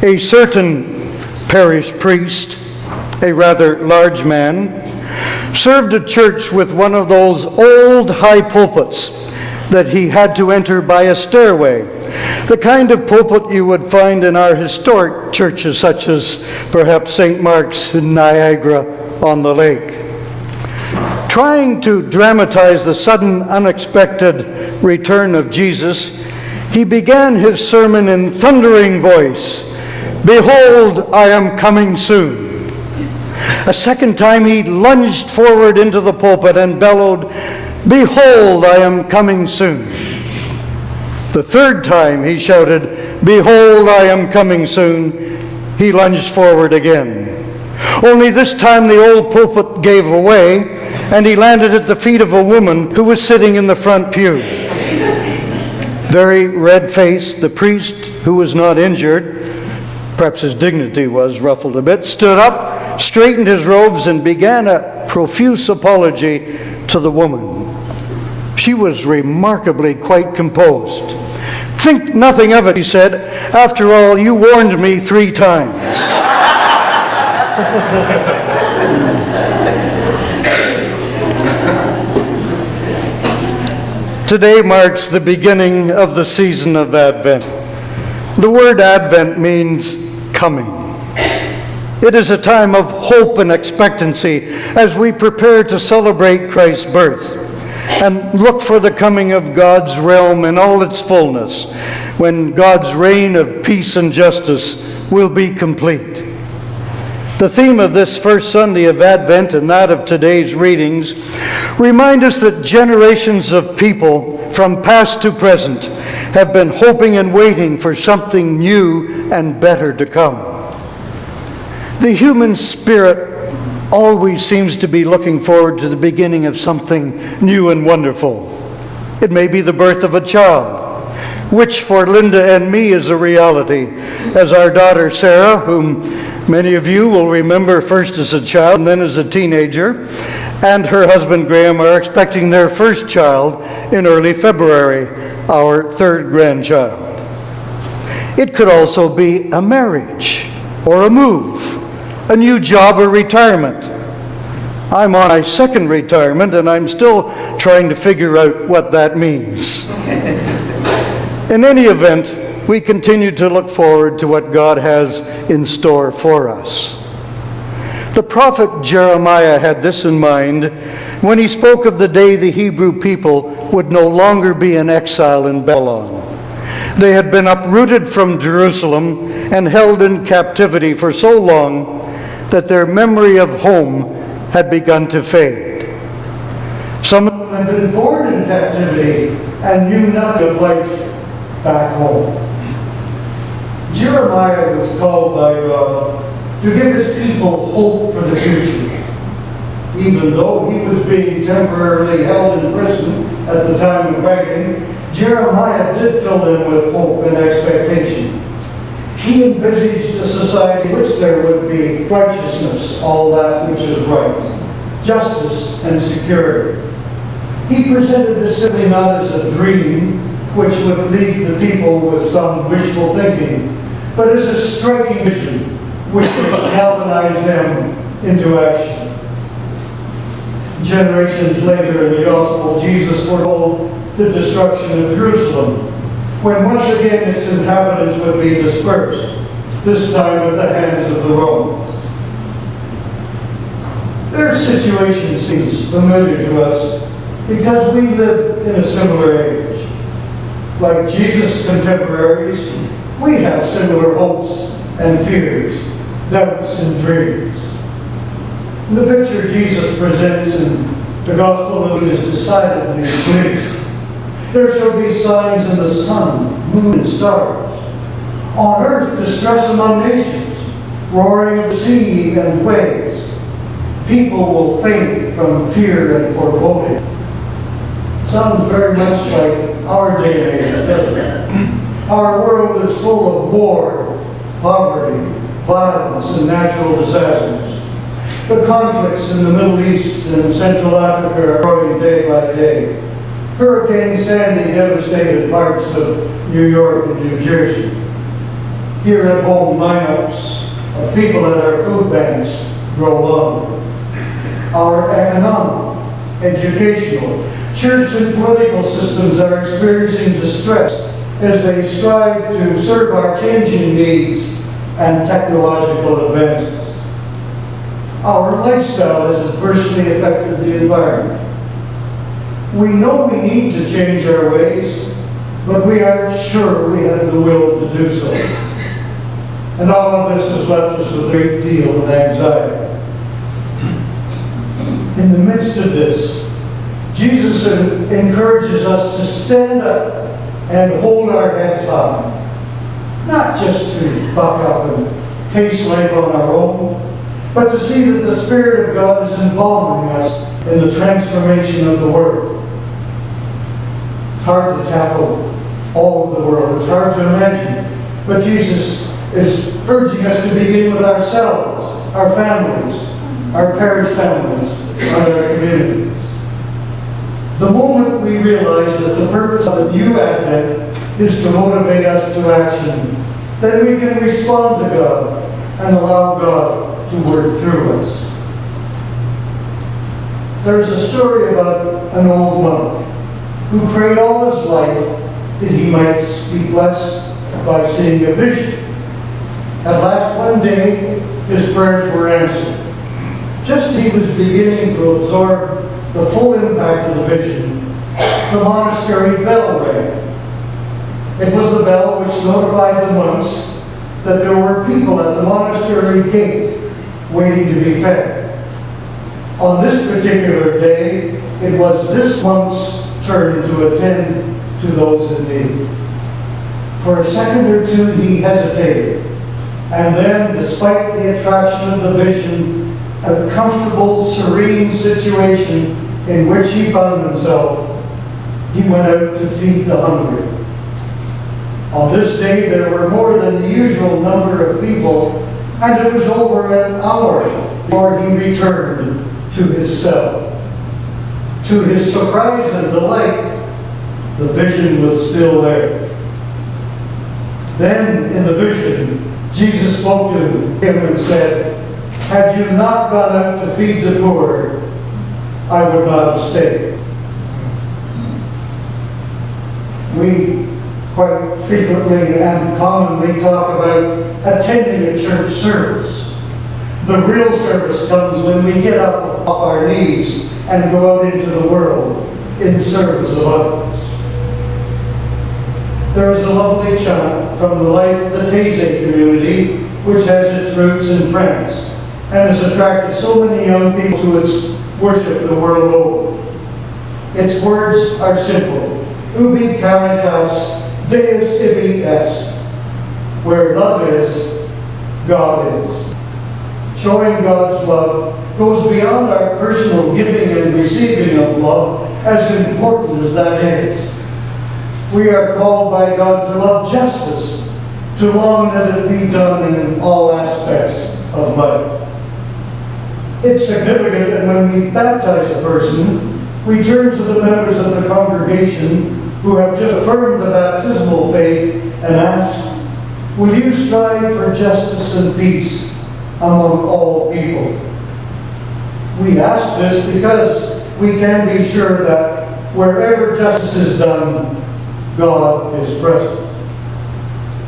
A certain parish priest, a rather large man, served a church with one of those old high pulpits that he had to enter by a stairway, the kind of pulpit you would find in our historic churches, such as perhaps St. Mark's in Niagara-on-the-Lake. Trying to dramatize the sudden, unexpected return of Jesus, he began his sermon in thundering voice, "Behold, I am coming soon." A second time he lunged forward into the pulpit and bellowed, "Behold, I am coming soon." The third time he shouted, "Behold, I am coming soon." He lunged forward again. Only this time the old pulpit gave away, and he landed at the feet of a woman who was sitting in the front pew. Very red-faced, the priest, who was not injured, perhaps his dignity was ruffled a bit, stood up, straightened his robes, and began a profuse apology to the woman. She was remarkably quite composed. "Think nothing of it," he said. "After all, you warned me 3 times." Today marks the beginning of the season of Advent. The word Advent means coming. It is a time of hope and expectancy as we prepare to celebrate Christ's birth and look for the coming of God's realm in all its fullness, when God's reign of peace and justice will be complete. The theme of this first Sunday of Advent and that of today's readings remind us that generations of people from past to present have been hoping and waiting for something new and better to come. The human spirit always seems to be looking forward to the beginning of something new and wonderful. It may be the birth of a child, which for Linda and me is a reality, as our daughter Sarah, whom many of you will remember first as a child and then as a teenager, and her husband Graham are expecting their first child in early February, our 3rd grandchild. It could also be a marriage or a move, a new job or retirement. I'm on my 2nd retirement and I'm still trying to figure out what that means. In any event, we continue to look forward to what God has in store for us. The prophet Jeremiah had this in mind when he spoke of the day the Hebrew people would no longer be in exile in Babylon. They had been uprooted from Jerusalem and held in captivity for so long that their memory of home had begun to fade. Some of them had been born in captivity and knew nothing of life back home. Jeremiah was called by God to give his people hope for the future. Even though he was being temporarily held in prison at the time of writing, Jeremiah did fill them with hope and expectation. He envisaged a society in which there would be righteousness, all that which is right, justice and security. He presented this simply not as a dream, which would leave the people with some wishful thinking, but as a striking vision which would galvanize them into action. Generations later in the Gospel, Jesus foretold the destruction of Jerusalem, when once again its inhabitants would be dispersed, this time at the hands of the Romans. Their situation seems familiar to us because we live in a similar age. Like Jesus' contemporaries, we have similar hopes and fears, doubts and dreams. The picture Jesus presents in the Gospel of Luke is decidedly clear. There shall be signs in the sun, moon, and stars. On earth, distress among nations, roaring of the sea and waves. People will faint from fear and foreboding. Sounds very much like our day and age. Our world is full of war, poverty, violence, and natural disasters. The conflicts in the Middle East and Central Africa are growing day by day. Hurricane Sandy devastated parts of New York and New Jersey. Here at home, lineups of people at our food banks grow longer. Our economic, educational, church and political systems are experiencing distress as they strive to serve our changing needs and technological advances. Our lifestyle has adversely affected the environment. We know we need to change our ways, but we aren't sure we have the will to do so. And all of this has left us with a great deal of anxiety. In the midst of this, Jesus encourages us to stand up and hold our heads high, not just to buck up and face life on our own, but to see that the Spirit of God is involving us in the transformation of the world. It's hard to tackle all of the world. It's hard to imagine. But Jesus is urging us to begin with ourselves, our families, our parish families, and our communities. The moment we realize that the purpose of the new Advent is to motivate us to action, then we can respond to God and allow God to work through us. There is a story about an old monk who prayed all his life that he might be blessed by seeing a vision. At last, one day, his prayers were answered. Just as he was beginning to absorb the full impact of the vision, the monastery bell rang. It was the bell which notified the monks that there were people at the monastery gate waiting to be fed. On this particular day, it was this monk's turn to attend to those in need. For a second or two, he hesitated. And then, despite the attraction of the vision, a comfortable, serene situation in which he found himself, he went out to feed the hungry. On this day, there were more than the usual number of people, and it was over an hour before he returned to his cell. To his surprise and delight, the vision was still there. Then, in the vision, Jesus spoke to him and said, "Had you not gone out to feed the poor, I would not have stayed." We quite frequently and commonly talk about attending a church service. The real service comes when we get up off our knees and go out into the world in service of others. There is a lovely chant from the life of the Taizé community, which has its roots in France and has attracted so many young people to its worship the world over. Its words are simple. Ubi caritas Deus ibi est. Where love is, God is. Showing God's love goes beyond our personal giving and receiving of love, as important as that is. We are called by God to love justice, to long that it be done in all aspects of life. It's significant that when we baptize a person, we turn to the members of the congregation who have just affirmed the baptismal faith and ask, "Will you strive for justice and peace among all people?" We ask this because we can be sure that wherever justice is done, God is present.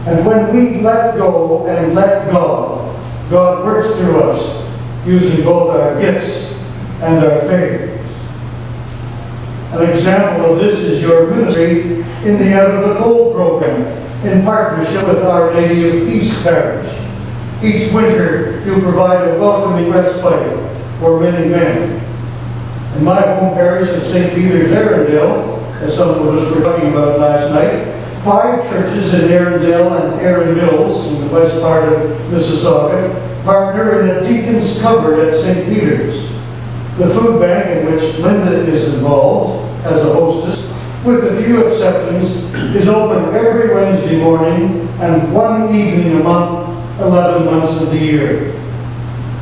And when we let go and let God, God works through us, using both our gifts and our failures. An example of this is your ministry in the Out of the Cold program, in partnership with Our Lady of Peace Parish. Each winter, you provide a welcoming respite for many men. In my home parish of St. Peter's, Arundel, as some of us were talking about last night, 5 churches in Arundel and Erin Mills, in the west part of Mississauga, partner in a deacon's cupboard at St. Peter's. The food bank, in which Linda is involved as a hostess, with a few exceptions, is open every Wednesday morning and one evening a month, 11 months of the year.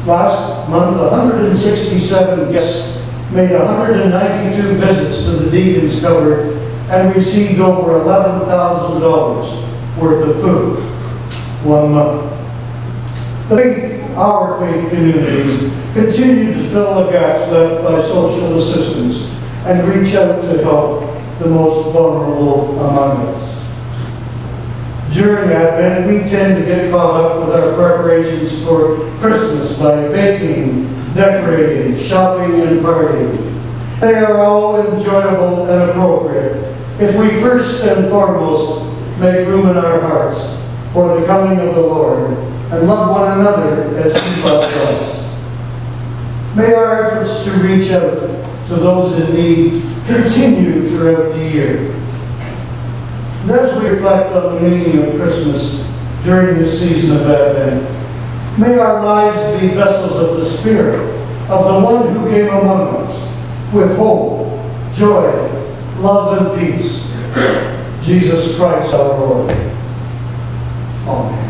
Last month, 167 guests made 192 visits to the deacon's cupboard and received over $11,000 worth of food. 1 month. Our faith communities continue to fill the gaps left by social assistance and reach out to help the most vulnerable among us. During Advent, we tend to get caught up with our preparations for Christmas by baking, decorating, shopping, and partying. They are all enjoyable and appropriate if we first and foremost make room in our hearts for the coming of the Lord and love one another as He loves us. May our efforts to reach out to those in need continue throughout the year. And as we reflect on the meaning of Christmas during this season of Advent, may our lives be vessels of the Spirit, of the one who came among us, with hope, joy, love, and peace. Jesus Christ our Lord. Amen.